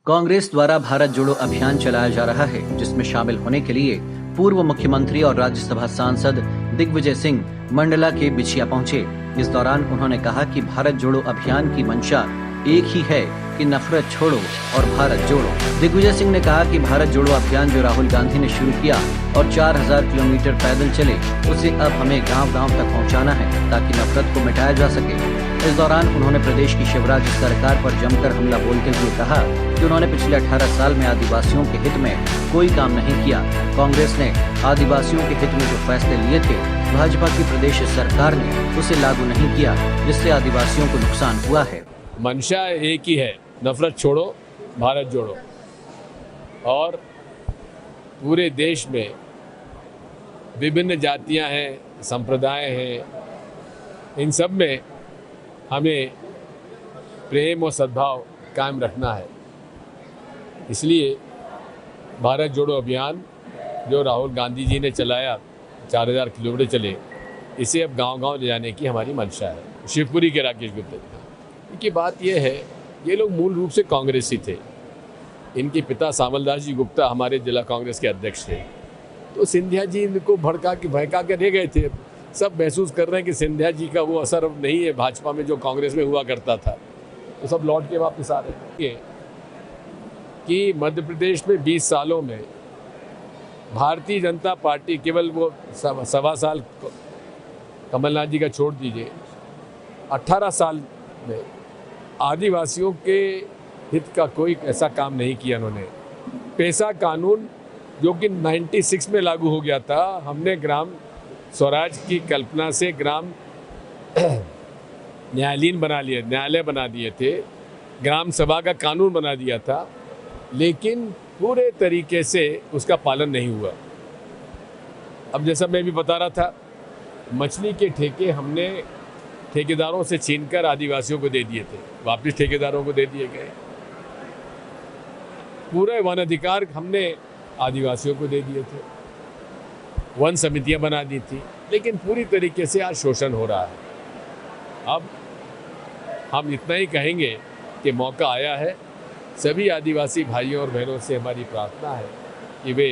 कांग्रेस द्वारा भारत जोड़ो अभियान चलाया जा रहा है, जिसमें शामिल होने के लिए पूर्व मुख्यमंत्री और राज्यसभा सांसद दिग्विजय सिंह मंडला के बिछिया पहुंचे। इस दौरान उन्होंने कहा कि भारत जोड़ो अभियान की मंशा एक ही है कि नफरत छोड़ो और भारत जोड़ो। दिग्विजय सिंह ने कहा कि भारत जोड़ो अभियान जो राहुल गांधी ने शुरू किया और 4000 किलोमीटर पैदल चले, उसे अब हमें गांव-गांव तक पहुंचाना है ताकि नफरत को मिटाया जा सके। इस दौरान उन्होंने प्रदेश की शिवराज सरकार पर जमकर हमला बोलते हुए कहा कि उन्होंने पिछले 18 साल में आदिवासियों के हित में कोई काम नहीं किया। कांग्रेस ने आदिवासियों के हित में जो फैसले लिए थे, भाजपा की प्रदेश सरकार ने उसे लागू नहीं किया, जिससे आदिवासियों को नुकसान हुआ है। मंशा एक ही है, नफरत छोड़ो भारत जोड़ो। और पूरे देश में विभिन्न जातियां हैं, संप्रदाय हैं, इन सब में हमें प्रेम और सद्भाव कायम रखना है। इसलिए भारत जोड़ो अभियान जो राहुल गांधी जी ने चलाया, 4000 किलोमीटर चले, इसे अब गांव-गांव ले जाने की हमारी मंशा है। शिवपुरी के राकेश गुप्ता की बात यह है, ये लोग मूल रूप से कांग्रेसी थे। इनके पिता सामलदास जी गुप्ता हमारे जिला कांग्रेस के अध्यक्ष थे। तो सिंधिया जी इनको भड़का के रह गए थे। सब महसूस कर रहे हैं कि सिंधिया जी का वो असर अब नहीं है भाजपा में जो कांग्रेस में हुआ करता था, तो सब लौट के वापस आ रहे हैं। कि मध्य प्रदेश में 20 सालों में भारतीय जनता पार्टी, केवल वो 1.25 साल कमलनाथ जी का छोड़ दीजिए, 18 साल में आदिवासियों के हित का कोई ऐसा काम नहीं किया उन्होंने। पैसा कानून जो कि 96 में लागू हो गया था, हमने ग्राम स्वराज की कल्पना से ग्राम न्यायालय बना दिए थे, ग्राम सभा का कानून बना दिया था, लेकिन पूरे तरीके से उसका पालन नहीं हुआ। अब जैसा मैं भी बता रहा था, मछली के ठेके हमने ठेकेदारों से छीनकर आदिवासियों को दे दिए थे, वापस ठेकेदारों को दे दिए गए। पूरे वन अधिकार हमने आदिवासियों को दे दिए थे, वन समितियां बना दी थी, लेकिन पूरी तरीके से आज शोषण हो रहा है। अब हम इतना ही कहेंगे कि मौका आया है। सभी आदिवासी भाइयों और बहनों से हमारी प्रार्थना है कि वे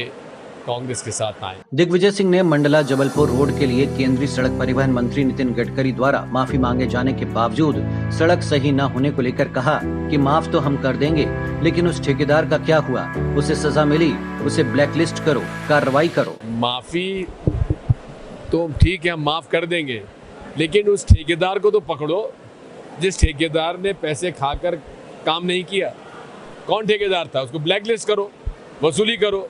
कांग्रेस के साथ आए। दिग्विजय सिंह ने मंडला जबलपुर रोड के लिए केंद्रीय सड़क परिवहन मंत्री नितिन गडकरी द्वारा माफी मांगे जाने के बावजूद सड़क सही न होने को लेकर कहा कि माफ तो हम कर देंगे, लेकिन उस ठेकेदार का क्या हुआ? उसे सजा मिली, उसे ब्लैकलिस्ट करो, कार्रवाई करो। माफी तो ठीक है, हम माफ कर देंगे, लेकिन उस ठेकेदार को तो पकड़ो जिस ठेकेदार ने पैसे खाकर काम नहीं किया। कौन ठेकेदार था? उसको ब्लैकलिस्ट करो, वसूली करो।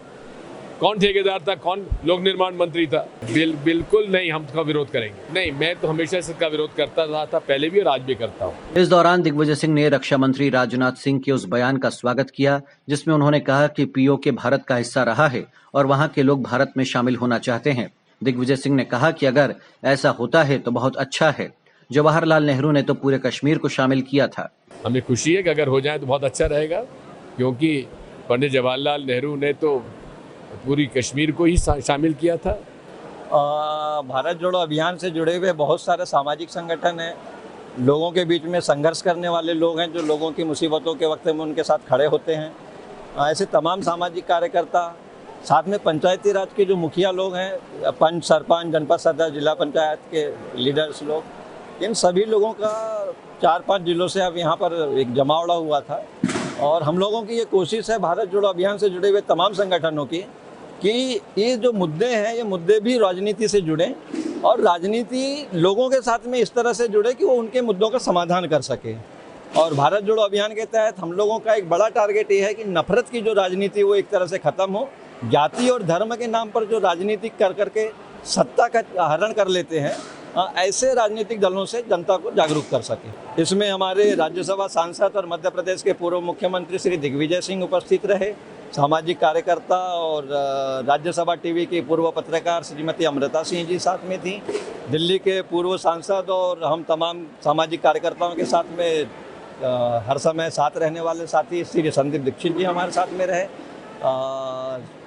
कौन ठेकेदार था? कौन लोक निर्माण मंत्री था? बिल्कुल नहीं, हम इसका विरोध करेंगे। नहीं, मैं तो हमेशा इसका विरोध करता रहा था, पहले भी और आज भी करता हूँ। इस दौरान दिग्विजय सिंह ने रक्षा मंत्री राजनाथ सिंह के उस बयान का स्वागत किया, जिसमें उन्होंने कहा कि पीओके भारत का हिस्सा रहा है और वहाँ के लोग भारत में शामिल होना चाहते हैं। दिग्विजय सिंह ने कहा कि अगर ऐसा होता है तो बहुत अच्छा है। जवाहरलाल नेहरू ने तो पूरे कश्मीर को शामिल किया था। हमें खुशी है कि अगर हो जाए तो बहुत अच्छा रहेगा, क्योंकि पंडित जवाहरलाल नेहरू ने तो पूरी कश्मीर को ही शामिल किया था। भारत जोड़ो अभियान से जुड़े हुए बहुत सारे सामाजिक संगठन हैं, लोगों के बीच में संघर्ष करने वाले लोग हैं जो लोगों की मुसीबतों के वक्त में उनके साथ खड़े होते हैं। ऐसे तमाम सामाजिक कार्यकर्ता, साथ में पंचायती राज के जो मुखिया लोग हैं, पंच, सरपंच, जनपद सदस्य, जिला पंचायत के लीडर्स लोग, इन सभी लोगों का 4-5 जिलों से अब यहाँ पर एक जमावड़ा हुआ था। और हम लोगों की ये कोशिश है भारत जोड़ो अभियान से जुड़े हुए तमाम संगठनों की कि ये जो मुद्दे हैं, ये मुद्दे भी राजनीति से जुड़ें और राजनीति लोगों के साथ में इस तरह से जुड़े कि वो उनके मुद्दों का समाधान कर सके। और भारत जोड़ो अभियान के तहत हम लोगों का एक बड़ा टारगेट ये है कि नफरत की जो राजनीति वो एक तरह से ख़त्म हो। जाति और धर्म के नाम पर जो राजनीति कर करके सत्ता का हरण कर लेते हैं, ऐसे राजनीतिक दलों से जनता को जागरूक कर सके। इसमें हमारे राज्यसभा सांसद और मध्य प्रदेश के पूर्व मुख्यमंत्री श्री दिग्विजय सिंह उपस्थित रहे, सामाजिक कार्यकर्ता और राज्यसभा टीवी की पूर्व पत्रकार श्रीमती अमृता सिंह जी साथ में थी, दिल्ली के पूर्व सांसद और हम तमाम सामाजिक कार्यकर्ताओं के साथ में हर समय साथ रहने वाले साथी श्री संदीप दीक्षित जी हमारे साथ में रहे।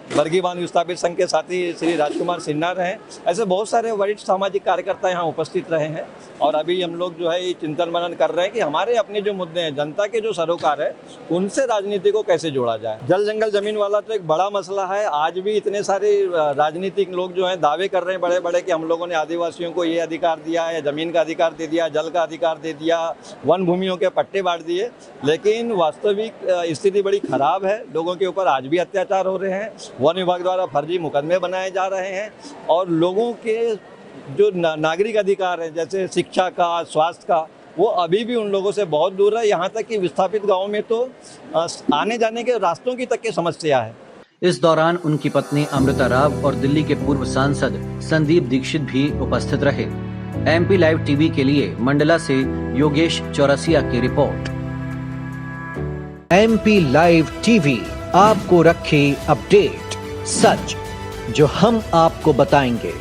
वर्गीय वन विस्थापित संघ के साथी श्री राजकुमार सिन्हा रहे। ऐसे बहुत सारे वरिष्ठ सामाजिक कार्यकर्ता यहाँ उपस्थित रहे हैं और अभी हम लोग जो है ये चिंतन मनन कर रहे हैं कि हमारे अपने जो मुद्दे हैं, जनता के जो सरोकार है, उनसे राजनीति को कैसे जोड़ा जाए। जल जंगल जमीन वाला तो एक बड़ा मसला है। आज भी इतने सारे राजनीतिक लोग जो हैं दावे कर रहे हैं बड़े बड़े कि हम लोगों ने आदिवासियों को ये अधिकार दिया है, जमीन का अधिकार दे दिया, जल का अधिकार दे दिया, वन भूमियों के पट्टे बांट दिए, लेकिन वास्तविक स्थिति बड़ी खराब है। लोगों के ऊपर आज भी अत्याचार हो रहे हैं, वन विभाग द्वारा फर्जी मुकदमे बनाए जा रहे हैं और लोगों के जो नागरिक अधिकार है जैसे शिक्षा का, स्वास्थ्य का, वो अभी भी उन लोगों से बहुत दूर है। यहाँ तक कि विस्थापित गाँव में तो आने जाने के रास्तों की तक की समस्या है। इस दौरान उनकी पत्नी अमृता राव और दिल्ली के पूर्व सांसद संदीप दीक्षित भी उपस्थित रहे। MP लाइव टीवी के लिए मंडला से योगेश चौरसिया की रिपोर्ट। MP लाइव टीवी आपको रखे अपडेट, सच जो हम आपको बताएंगे।